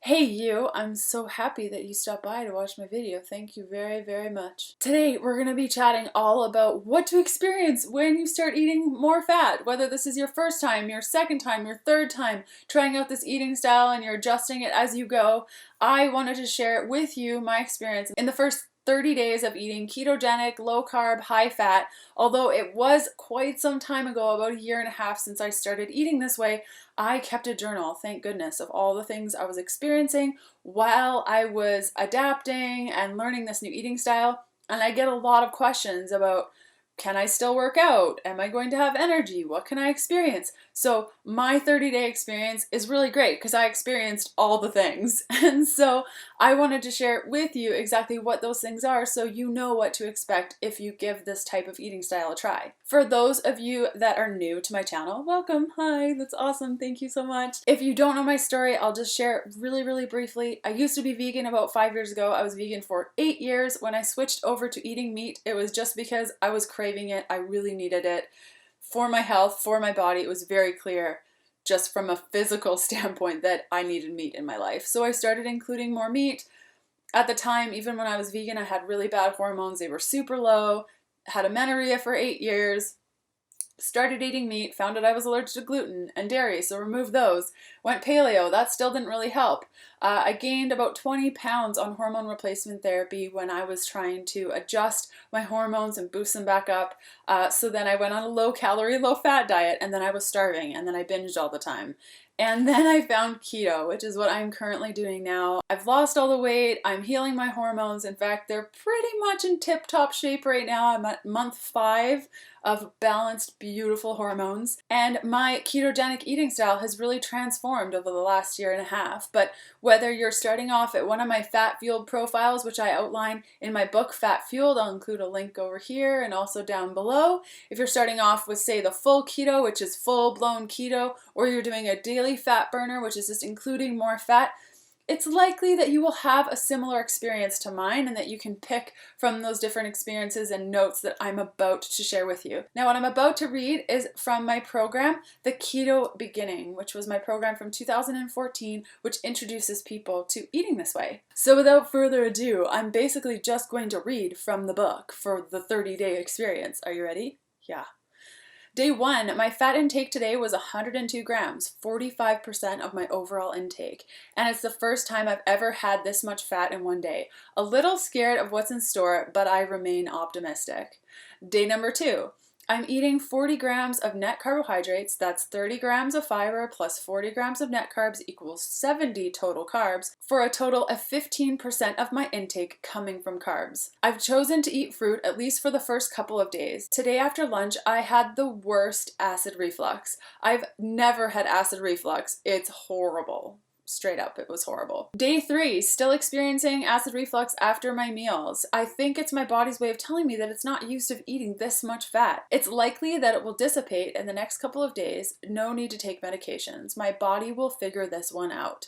Hey you, I'm so happy that you stopped by to watch my video. Thank you very, very much. Today we're going to be chatting all about what to experience when you start eating more fat. Whether this is your first time, your second time, your third time trying out this eating style and you're adjusting it as you go, I wanted to share with you my experience in the first 30 days of eating ketogenic, low carb, high fat. Although it was quite some time ago, about a year and a half since I started eating this way, I kept a journal, thank goodness, of all the things I was experiencing while I was adapting and learning this new eating style. And I get a lot of questions about, can I still work out? Am I going to have energy? What can I experience? So my 30-day experience is really great because I experienced all the things. And so I wanted to share with you exactly what those things are so you know what to expect if you give this type of eating style a try. For those of you that are new to my channel, welcome. Hi, that's awesome. Thank you so much. If you don't know my story, I'll just share it really briefly. I used to be vegan about 5 years ago. I was vegan for 8 years. When I switched over to eating meat, it was just because I was craving it. I really needed it for my health, for my body. It was very clear just from a physical standpoint that I needed meat in my life. So I started including more meat. At the time, even when I was vegan, I had really bad hormones. They were super low, had amenorrhea for 8 years. Started eating meat, found out I was allergic to gluten and dairy, so removed those. Went paleo, that still didn't really help. I gained about 20 pounds on hormone replacement therapy when I was trying to adjust my hormones and boost them back up. So then I went on a low-calorie, low-fat diet, and then I was starving, and then I binged all the time. And then I found keto, which is what I'm currently doing now. I've lost all the weight, I'm healing my hormones. In fact, they're pretty much in tip-top shape right now. I'm at month 5 of balanced, beautiful hormones. And my ketogenic eating style has really transformed over the last year and a half. But whether you're starting off at one of my fat-fueled profiles, which I outline in my book, Fat Fueled, I'll include a link over here and also down below. If you're starting off with, say, the full keto, which is full-blown keto, or you're doing a daily fat burner, which is just including more fat, it's likely that you will have a similar experience to mine and that you can pick from those different experiences and notes that I'm about to share with you. Now, what I'm about to read is from my program, The Keto Beginning, which was my program from 2014, which introduces people to eating this way. So without further ado, I'm basically just going to read from the book for the 30-day experience. Are you ready? Yeah. Day 1, my fat intake today was 102 grams, 45% of my overall intake. And it's the first time I've ever had this much fat in one day. A little scared of what's in store, but I remain optimistic. Day number 2. I'm eating 40 grams of net carbohydrates, that's 30 grams of fiber plus 40 grams of net carbs equals 70 total carbs, for a total of 15% of my intake coming from carbs. I've chosen to eat fruit at least for the first couple of days. Today after lunch, I had the worst acid reflux. I've never had acid reflux. It's horrible. Straight up, it was horrible. Day 3, still experiencing acid reflux after my meals. I think it's my body's way of telling me that it's not used to eating this much fat. It's likely that it will dissipate in the next couple of days. No need to take medications. My body will figure this one out.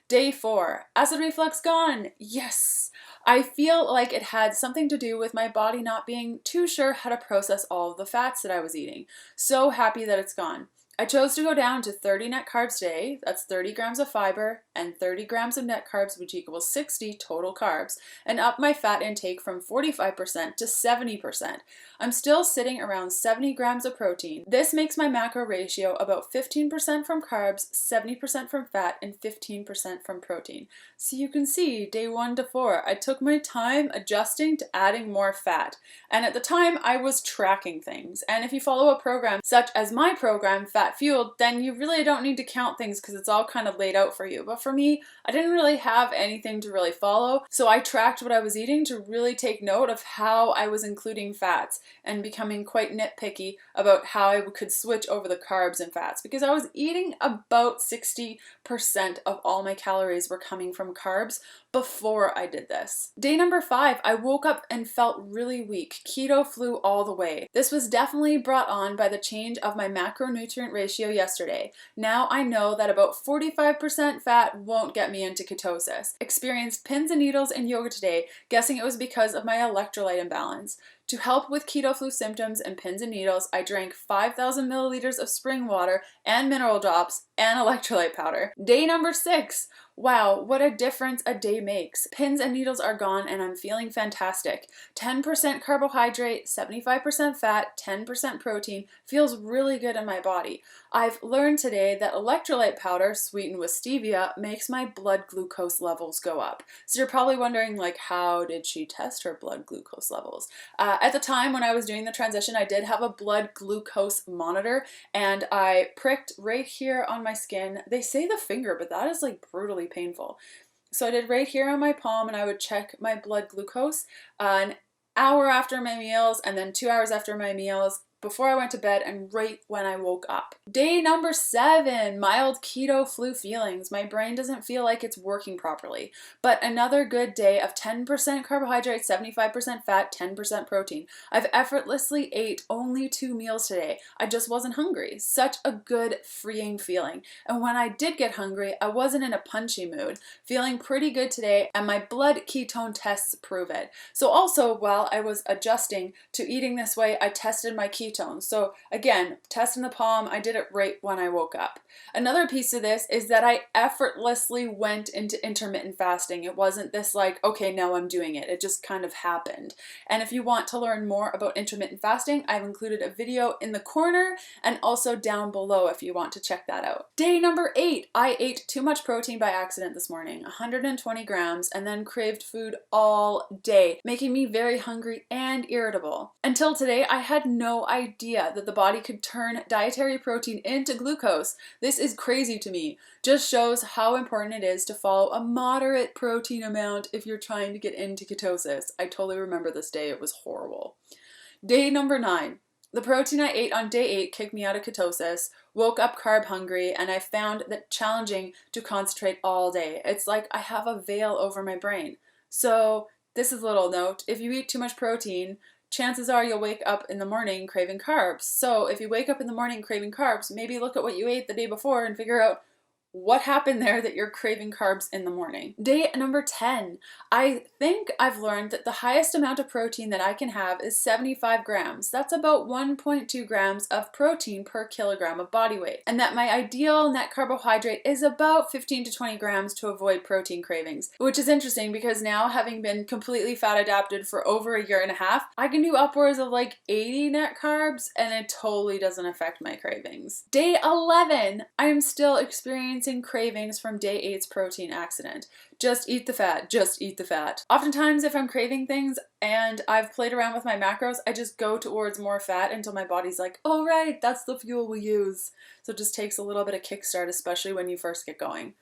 Day 4, acid reflux gone. Yes! I feel like it had something to do with my body not being too sure how to process all of the fats that I was eating. So happy that it's gone. I chose to go down to 30 net carbs today, that's 30 grams of fiber and 30 grams of net carbs, which equals 60 total carbs, and up my fat intake from 45% to 70%. I'm still sitting around 70 grams of protein. This makes my macro ratio about 15% from carbs, 70% from fat, and 15% from protein. So you can see, day 1 to 4, I took my time adjusting to adding more fat. And at the time, I was tracking things. And if you follow a program such as my program, Fat Fueled, then you really don't need to count things because it's all kind of laid out for you. But for me, I didn't really have anything to really follow, so I tracked what I was eating to really take note of how I was including fats and becoming quite nitpicky about how I could switch over the carbs and fats, because I was eating about 60% of all my calories were coming from carbs before I did this. Day number 5, I woke up and felt really weak. Keto flew all the way. This was definitely brought on by the change of my macronutrient ratio yesterday. Now I know that about 45% fat won't get me into ketosis. Experienced pins and needles in yoga today, guessing it was because of my electrolyte imbalance. To help with keto flu symptoms and pins and needles, I drank 5,000 milliliters of spring water and mineral drops and electrolyte powder. Day number 6. Wow, what a difference a day makes. Pins and needles are gone and I'm feeling fantastic. 10% carbohydrate, 75% fat, 10% protein feels really good in my body. I've learned today that electrolyte powder sweetened with stevia makes my blood glucose levels go up. So you're probably wondering, like, how did she test her blood glucose levels? At the time when I was doing the transition, I did have a blood glucose monitor and I pricked right here on my skin. They say the finger, but that is like brutally painful. So I did right here on my palm and I would check my blood glucose an hour after my meals and then 2 hours after my meals, before I went to bed and right when I woke up. Day number 7, mild keto flu feelings. My brain doesn't feel like it's working properly, but another good day of 10% carbohydrate, 75% fat, 10% protein. I've effortlessly ate only 2 meals today. I just wasn't hungry. Such a good freeing feeling. And when I did get hungry, I wasn't in a punchy mood. Feeling pretty good today and my blood ketone tests prove it. So also while I was adjusting to eating this way, I tested my ketones. So again, test in the palm, I did it right when I woke up. Another piece of this is that I effortlessly went into intermittent fasting. It wasn't this like, okay, now I'm doing it. It just kind of happened. And if you want to learn more about intermittent fasting, I've included a video in the corner and also down below if you want to check that out. Day number 8, I ate too much protein by accident this morning, 120 grams, and then craved food all day, making me very hungry and irritable. Until today, I had no idea that the body could turn dietary protein into glucose. This is crazy to me. Just shows how important it is to follow a moderate protein amount if you're trying to get into ketosis. I totally remember this day. It was horrible. Day number 9. The protein I ate on day 8 kicked me out of ketosis, woke up carb hungry, and I found that challenging to concentrate all day. It's like I have a veil over my brain. So this is a little note. If you eat too much protein, chances are you'll wake up in the morning craving carbs. So if you wake up in the morning craving carbs, maybe look at what you ate the day before and figure out what happened there that you're craving carbs in the morning. Day number 10. I think I've learned that the highest amount of protein that I can have is 75 grams. That's about 1.2 grams of protein per kilogram of body weight. And that my ideal net carbohydrate is about 15 to 20 grams to avoid protein cravings. Which is interesting because now, having been completely fat adapted for over a year and a half, I can do upwards of like 80 net carbs and it totally doesn't affect my cravings. Day 11. I am still experiencing cravings from day 8's protein accident. Just eat the fat, just eat the fat. Oftentimes if I'm craving things and I've played around with my macros, I just go towards more fat until my body's like, oh right, that's the fuel we use. So it just takes a little bit of kickstart, especially when you first get going.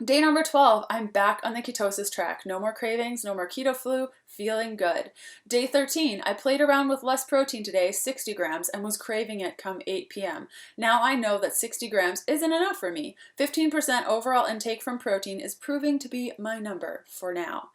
Day number 12, I'm back on the ketosis track. No more cravings, no more keto flu, feeling good. Day 13, I played around with less protein today, 60 grams, and was craving it come 8 p.m. Now I know that 60 grams isn't enough for me. 15% overall intake from protein is proving to be my number for now.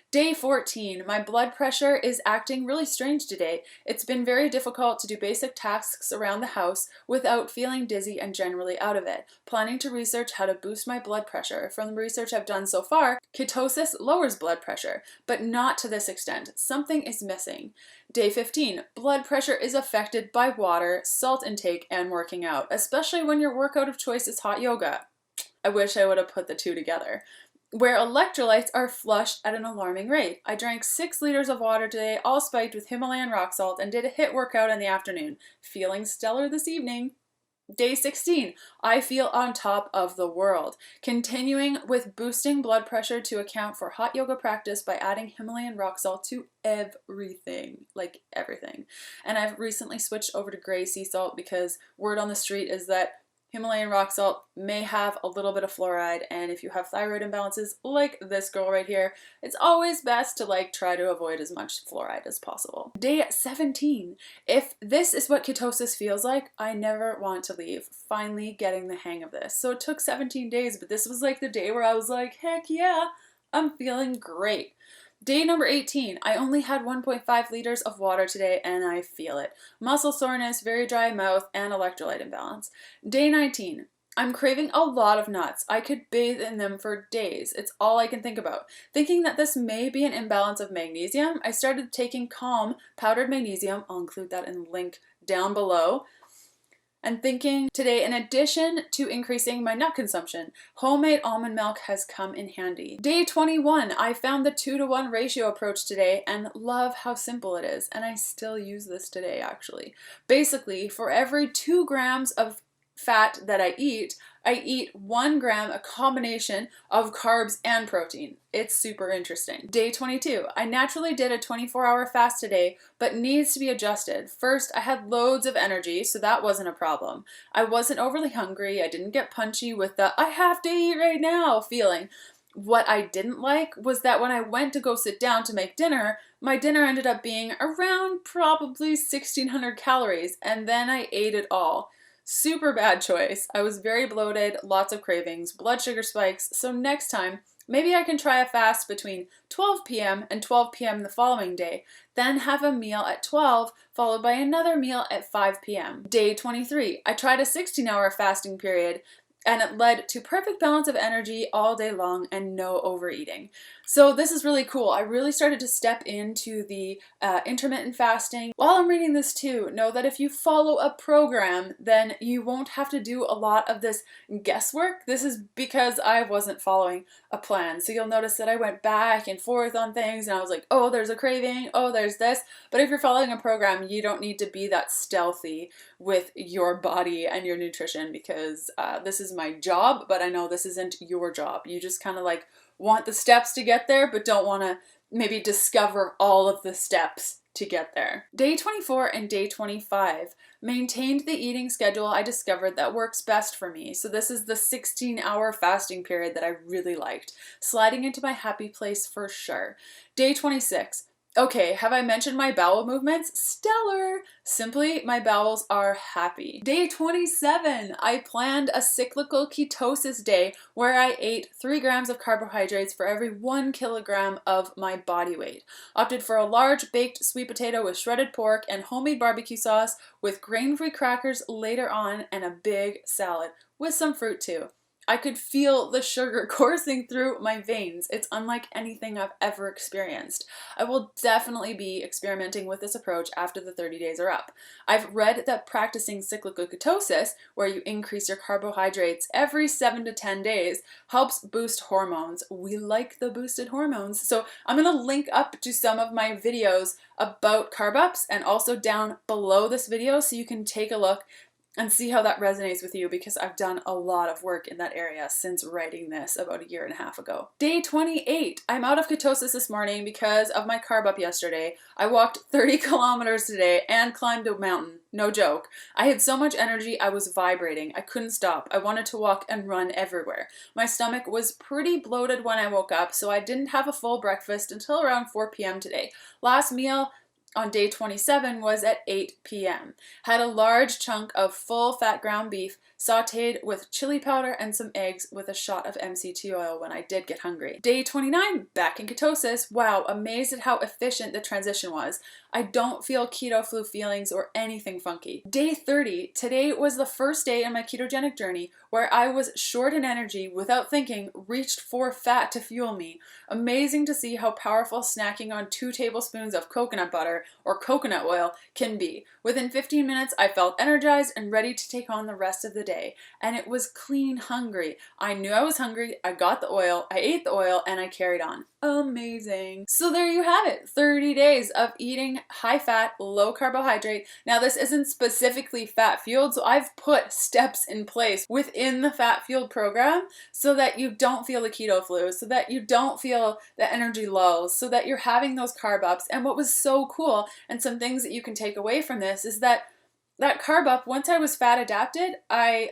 Day 14, my blood pressure is acting really strange today. It's been very difficult to do basic tasks around the house without feeling dizzy and generally out of it. Planning to research how to boost my blood pressure. From the research I've done so far, ketosis lowers blood pressure, but not to this extent. Something is missing. Day 15, blood pressure is affected by water, salt intake, and working out, especially when your workout of choice is hot yoga. I wish I would have put the two together. Where electrolytes are flushed at an alarming rate. I drank 6 liters of water today, all spiked with Himalayan rock salt, and did a HIIT workout in the afternoon. Feeling stellar this evening. Day 16, I feel on top of the world. Continuing with boosting blood pressure to account for hot yoga practice by adding Himalayan rock salt to everything, like everything. And I've recently switched over to gray sea salt because word on the street is that Himalayan rock salt may have a little bit of fluoride, and if you have thyroid imbalances like this girl right here, it's always best to try to avoid as much fluoride as possible. Day 17. If this is what ketosis feels like, I never want to leave. Finally getting the hang of this. So it took 17 days, but this was the day where I was like, heck yeah, I'm feeling great. Day number 18, I only had 1.5 liters of water today and I feel it. Muscle soreness, very dry mouth, and electrolyte imbalance. Day 19, I'm craving a lot of nuts. I could bathe in them for days. It's all I can think about. Thinking that this may be an imbalance of magnesium, I started taking Calm powdered magnesium. I'll include that in the link down below. And thinking today, in addition to increasing my nut consumption, homemade almond milk has come in handy. Day 21, I found the 2-to-1 ratio approach today and love how simple it is. And I still use this today, actually. Basically, for every 2 grams of fat that I eat 1 gram, a combination of carbs and protein. It's super interesting. Day 22, I naturally did a 24-hour fast today, but needs to be adjusted. First, I had loads of energy, so that wasn't a problem. I wasn't overly hungry. I didn't get punchy with the I have to eat right now feeling. What I didn't like was that when I went to go sit down to make dinner, my dinner ended up being around probably 1,600 calories, and then I ate it all. Super bad choice. I was very bloated, lots of cravings, blood sugar spikes, so next time, maybe I can try a fast between 12 p.m. and 12 p.m. the following day, then have a meal at 12, followed by another meal at 5 p.m. Day 23, I tried a 16-hour fasting period, and it led to perfect balance of energy all day long and no overeating. So this is really cool. I really started to step into the intermittent fasting. While I'm reading this too, know that if you follow a program, then you won't have to do a lot of this guesswork. This is because I wasn't following a plan. So you'll notice that I went back and forth on things and I was like, oh, there's a craving, oh, there's this. But if you're following a program, you don't need to be that stealthy with your body and your nutrition because this is my job, but I know this isn't your job. You just kind of like want the steps to get there, but don't want to maybe discover all of the steps to get there. Day 24 and day 25 maintained the eating schedule I discovered that works best for me. So this is the 16-hour fasting period that I really liked. Sliding into my happy place for sure. Day 26. Okay, have I mentioned my bowel movements? Stellar! Simply, my bowels are happy. Day 27, I planned a cyclical ketosis day where I ate 3 grams of carbohydrates for every 1 kilogram of my body weight. Opted for a large baked sweet potato with shredded pork and homemade barbecue sauce with grain-free crackers later on and a big salad with some fruit too. I could feel the sugar coursing through my veins. It's unlike anything I've ever experienced. I will definitely be experimenting with this approach after the 30 days are up. I've read that practicing cyclical ketosis, where you increase your carbohydrates every 7 to 10 days, helps boost hormones. We like the boosted hormones. So I'm going to link up to some of my videos about carb ups and also down below this video so you can take a look and see how that resonates with you because I've done a lot of work in that area since writing this about 1.5 years ago. Day 28. I'm out of ketosis this morning because of my carb up yesterday. I walked 30 kilometers today and climbed a mountain. No joke. I had so much energy, I was vibrating. I couldn't stop. I wanted to walk and run everywhere. My stomach was pretty bloated when I woke up, so I didn't have a full breakfast until around 4 p.m. today. Last meal on day 27 was at 8 p.m. Had a large chunk of full fat ground beef sauteed with chili powder and some eggs with a shot of MCT oil when I did get hungry. Day 29, back in ketosis. Wow, amazed at how efficient the transition was. I don't feel keto flu feelings or anything funky. Day 30, today was the first day in my ketogenic journey where I was short in energy without thinking, reached for fat to fuel me. Amazing to see how powerful snacking on 2 tablespoons of coconut butter or coconut oil can be. Within 15 minutes, I felt energized and ready to take on the rest of the day. And it was clean hungry. I knew I was hungry, I got the oil, I ate the oil, and I carried on. Amazing. So there you have it, 30 days of eating high fat, low carbohydrate. Now this isn't specifically fat fueled, so I've put steps in place within the fat fueled program so that you don't feel the keto flu, so that you don't feel the energy lulls, so that you're having those carb ups. And what was so cool, and some things that you can take away from this, is that carb up, once I was fat adapted, I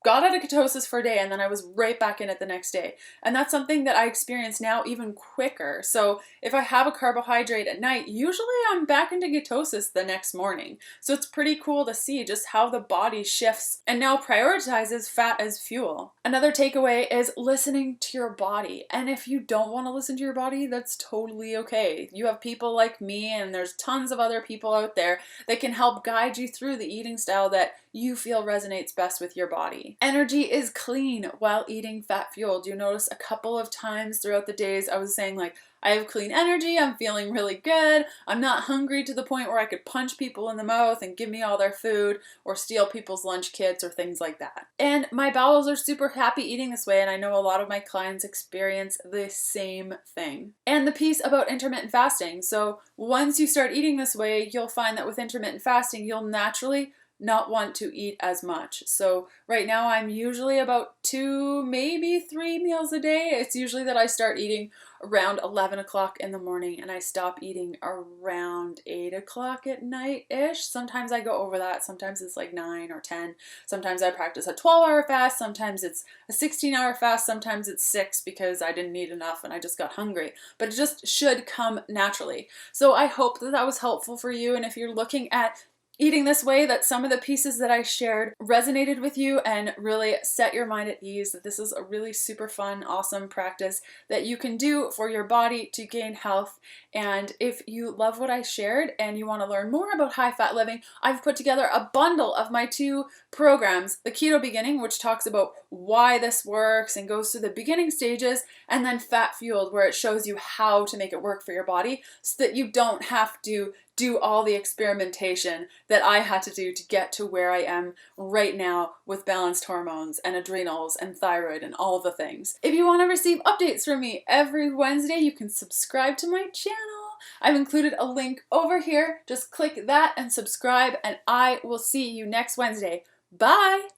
got out of ketosis for a day and then I was right back in it the next day. And that's something that I experience now even quicker. So if I have a carbohydrate at night, usually I'm back into ketosis the next morning. So it's pretty cool to see just how the body shifts and now prioritizes fat as fuel. Another takeaway is listening to your body. And if you don't want to listen to your body, that's totally okay. You have people like me and there's tons of other people out there that can help guide you through the eating style that you feel resonates best with your body. energy. Energy is clean while eating fat-fueled. You notice a couple of times throughout the days I was saying like, I have clean energy, I'm feeling really good, I'm not hungry to the point where I could punch people in the mouth and give me all their food or steal people's lunch kits or things like that. And my bowels are super happy eating this way, and I know a lot of my clients experience the same thing. And the piece about intermittent fasting. So once you start eating this way, you'll find that with intermittent fasting, you'll naturally not want to eat as much. So right now I'm usually about 2, maybe 3 meals a day. It's usually that I start eating around 11 o'clock in the morning and I stop eating around 8 o'clock at night-ish. Sometimes I go over that. Sometimes it's like 9 or 10. Sometimes I practice a 12-hour fast. Sometimes it's a 16-hour fast. Sometimes it's 6 because I didn't eat enough and I just got hungry. But it just should come naturally. So I hope that that was helpful for you. And if you're looking at eating this way, that some of the pieces that I shared resonated with you and really set your mind at ease, that this is a really super fun, awesome practice that you can do for your body to gain health. And if you love what I shared and you want to learn more about high fat living, I've put together a bundle of my 2 programs, the Keto Beginning, which talks about why this works and goes through the beginning stages, and then Fat Fueled, where it shows you how to make it work for your body so that you don't have to do all the experimentation that I had to do to get to where I am right now with balanced hormones and adrenals and thyroid and all the things. If you want to receive updates from me every Wednesday, you can subscribe to my channel. I've included a link over here. Just click that and subscribe, and I will see you next Wednesday. Bye!